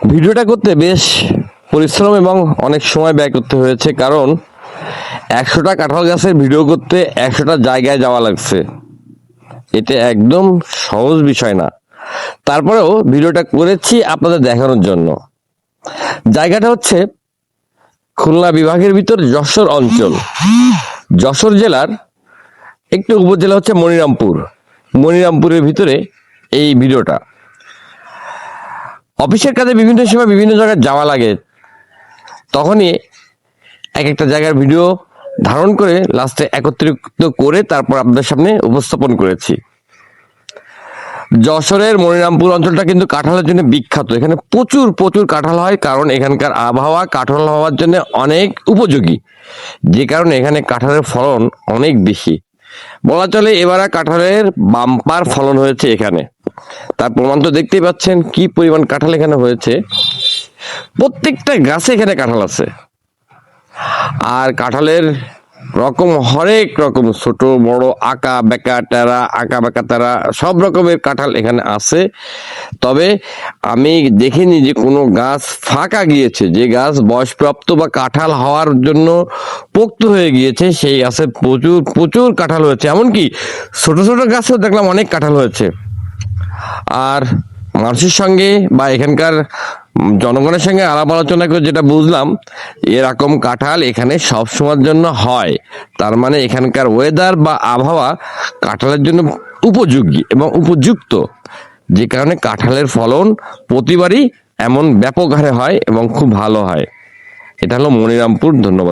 ভিডিওটা করতে বেশ পরিশ্রম এবং অনেক সময় ব্যয় করতে হয়েছে, কারণ 100টা কাঁঠাল গাছের ভিডিও করতে 100টা জায়গায় যাওয়া লাগছে। এটা একদম সহজ বিষয় না। তারপরেও ভিডিওটা করেছি আপনাদের দেখানোর জন্য। জায়গাটা হচ্ছে খুলনা বিভাগের ভিতর যশোর অঞ্চল। যশোর জেলার একটু উপজেলা হচ্ছে মনিরামপুর। মনিরামপুরের ভিতরে এই ভিডিওটা। অফিসের কাজে বিভিন্ন সময় বিভিন্ন জায়গায় যাওয়া লাগে, তখনই এক একটা জায়গার ভিডিও ধারণ করে লাস্টে একত্রিত করে তারপর আপনাদের সামনে উপস্থাপন করেছি। যশোরের মনিরামপুর অঞ্চলটা কিন্তু কাঁঠালের জন্য বিখ্যাত। এখানে প্রচুর প্রচুর কাঁঠাল হয়, কারণ এখানকার আবহাওয়া কাঁঠাল হওয়ার জন্য অনেক উপযোগী, যে কারণে এখানে কাঁঠালের ফলন অনেক বেশি। বলা চলে এবারে কাঁঠালের বাম্পার ফলন হয়েছে এখানে। তার প্রমাণ তো দেখতেই পাচ্ছেন কি পরিমাণ কাঁঠাল এখানে হয়েছে। প্রত্যেকটা গাছে এখানে কাঁঠাল আছে। আর কাঁঠালের রকম হরেক রকম, ছোট বড়, আঁকা বেঁকা টেরা, আঁকা বেঁকা তেরা, সব রকমের কাঁঠাল এখানে আছে। তবে আমি দেখিনি যে কোনো গাছ ফাঁকা গিয়েছে, যে গাছ বয়সপ্রাপ্ত বা কাঁঠাল হওয়ার জন্য পোক্ত হয়ে গিয়েছে সেই গাছে প্রচুর প্রচুর কাঁঠাল হয়েছে। এমনকি ছোট ছোট গাছেও দেখলাম অনেক কাঁঠাল হয়েছে। আর মানুষের সঙ্গে বা এখানকার জনগণের সঙ্গে আলাপ আলোচনা করে যেটা বুঝলাম, এরকম কাঁঠাল এখানে সব সময়ের জন্য হয়। তার মানে এখানকার ওয়েদার বা আবহাওয়া কাঁঠালের জন্য উপযোগী এবং উপযুক্ত, যে কারণে কাঁঠালের ফলন প্রতিবারই এমন ব্যাপক হারে হয় এবং খুব ভালো হয়। এটা হলো মনিরামপুর। ধন্যবাদ।